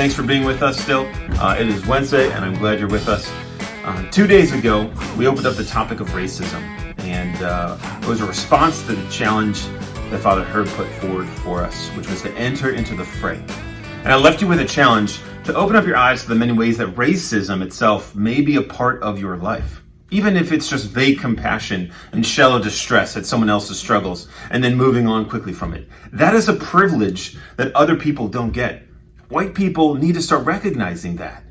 Thanks for being with us still. It is Wednesday, and I'm glad you're with us. 2 days ago, we opened up the topic of racism, and it was a response to the challenge that Father Herb put forward for us, which was to enter into the fray. And I left you with a challenge to open up your eyes to the many ways that racism itself may be a part of your life. Even if it's just vague compassion and shallow distress at someone else's struggles and then moving on quickly from it. That is a privilege that other people don't get. White people need to start recognizing that.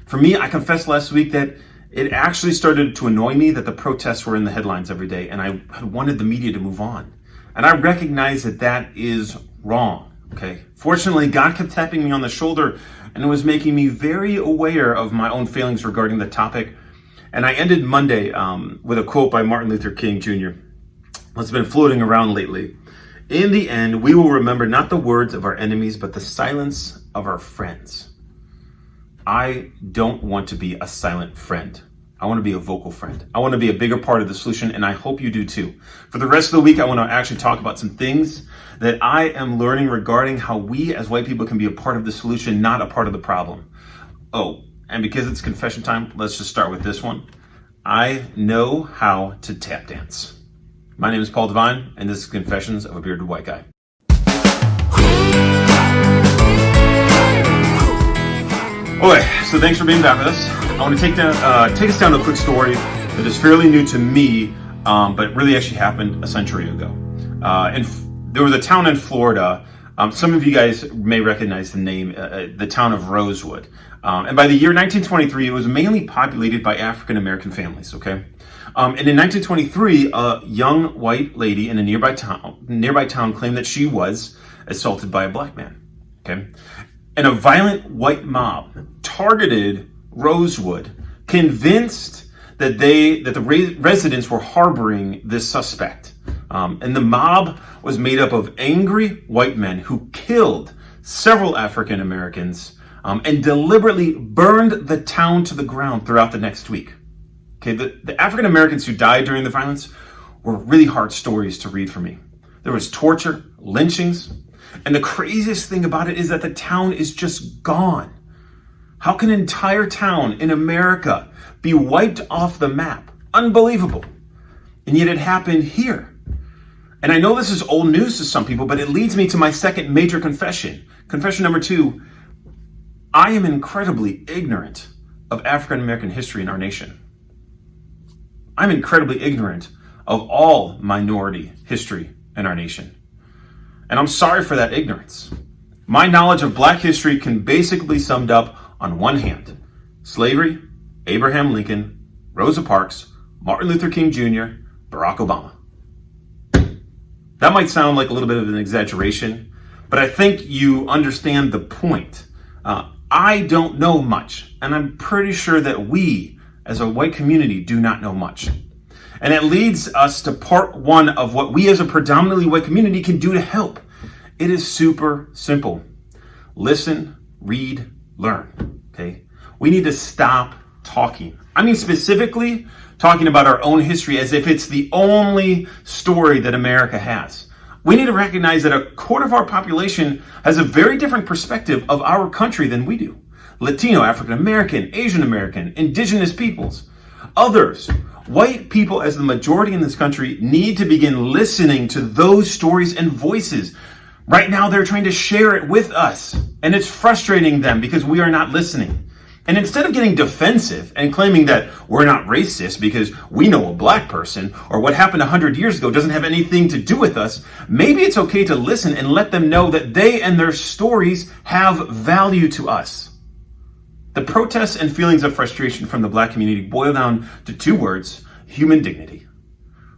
For me, I confessed last week that it actually started to annoy me that the protests were in the headlines every day, and I had wanted the media to move on. And I recognize that that is wrong, okay? Fortunately, God kept tapping me on the shoulder, and it was making me very aware of my own failings regarding the topic. And I ended Monday with a quote by Martin Luther King Jr. that's been floating around lately. In the end, we will remember not the words of our enemies, but the silence of our friends. I don't want to be a silent friend. I want to be a vocal friend. I want to be a bigger part of the solution, and I hope you do too. For the rest of the week, I want to actually talk about some things that I am learning regarding how we as white people can be a part of the solution, not a part of the problem. Oh, and because it's confession time, let's just start with this one. I know how to tap dance. My name is Paul Devine, and this is Confessions of a Bearded White Guy. Okay, so thanks for being back with us. I want to take us down to a quick story that is fairly new to me, but really actually happened a century ago. And there was a town in Florida. Some of you guys may recognize the name, the town of Rosewood. And by the year 1923, it was mainly populated by African American families, okay? And in 1923, a young white lady in a nearby town claimed that she was assaulted by a black man, okay? And a violent white mob targeted Rosewood, convinced that the residents were harboring this suspect. And the mob was made up of angry white men who killed several African Americans and deliberately burned the town to the ground throughout the next week. Okay, the African Americans who died during the violence were really hard stories to read for me. There was torture, lynchings, and the craziest thing about it is that the town is just gone. How can an entire town in America be wiped off the map? Unbelievable. And yet it happened here. And I know this is old news to some people, but it leads me to my second major confession. Confession number 2, I am incredibly ignorant of African American history in our nation. I'm incredibly ignorant of all minority history in our nation. And I'm sorry for that ignorance. My knowledge of Black history can basically be summed up on one hand: slavery, Abraham Lincoln, Rosa Parks, Martin Luther King Jr., Barack Obama. That might sound like a little bit of an exaggeration, but I think you understand the point. I don't know much, and I'm pretty sure that we, as a white community, do not know much. And it leads us to part 1 of what we as a predominantly white community can do to help. It is super simple. Listen, read, learn, okay? We need to stop talking. I mean, specifically talking about our own history as if it's the only story that America has. We need to recognize that a quarter of our population has a very different perspective of our country than we do. Latino, African American, Asian American, indigenous peoples, others. White people, as the majority in this country, need to begin listening to those stories and voices. Right now, they're trying to share it with us, and it's frustrating them because we are not listening. And instead of getting defensive and claiming that we're not racist because we know a black person or what happened 100 years ago doesn't have anything to do with us, maybe it's okay to listen and let them know that they and their stories have value to us. The protests and feelings of frustration from the Black community boil down to 2 words: human dignity.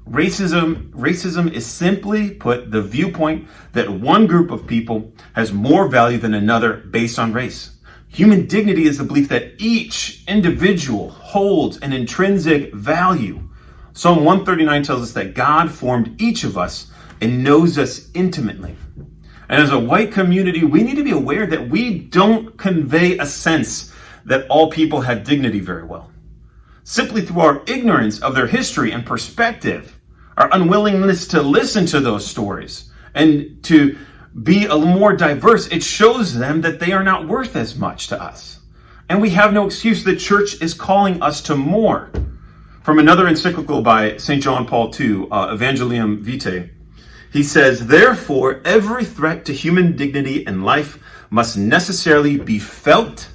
Racism is simply put the viewpoint that one group of people has more value than another based on race. Human dignity is the belief that each individual holds an intrinsic value. Psalm 139 tells us that God formed each of us and knows us intimately. And as a white community, we need to be aware that we don't convey a sense that all people have dignity very well. Simply through our ignorance of their history and perspective, our unwillingness to listen to those stories, and to be a little more diverse, it shows them that they are not worth as much to us. And we have no excuse. The church is calling us to more. From another encyclical by St. John Paul II, Evangelium Vitae, he says, therefore, every threat to human dignity and life must necessarily be felt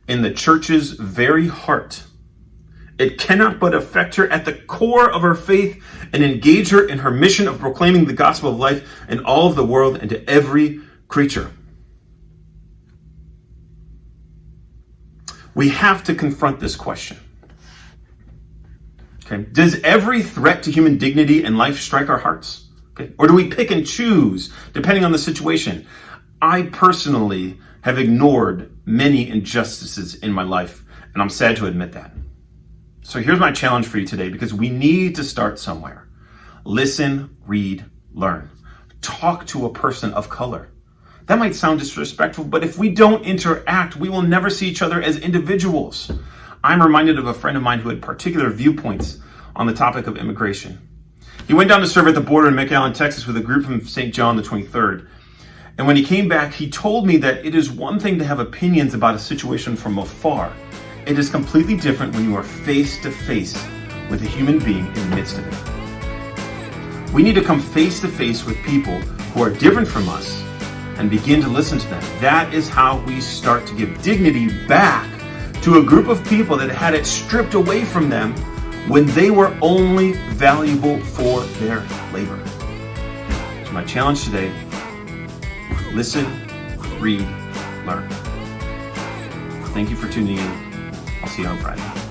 in the church's very heart. It cannot but affect her at the core of her faith and engage her in her mission of proclaiming the gospel of life in all of the world and to every creature. We have to confront this question. Okay. Does every threat to human dignity and life strike our hearts? Okay. Or do we pick and choose depending on the situation? I personally have ignored many injustices in my life, and I'm sad to admit that. So here's my challenge for you today, because we need to start somewhere. Listen, read, learn. Talk to a person of color. That might sound disrespectful, but if we don't interact, we will never see each other as individuals. I'm reminded of a friend of mine who had particular viewpoints on the topic of immigration. He went down to serve at the border in McAllen, Texas with a group from St. John the 23rd. And when he came back, he told me that it is one thing to have opinions about a situation from afar. It is completely different when you are face to face with a human being in the midst of it. We need to come face to face with people who are different from us and begin to listen to them. That is how we start to give dignity back to a group of people that had it stripped away from them when they were only valuable for their labor. So my challenge today, listen, read, learn. Thank you for tuning in. I'll see you on Friday.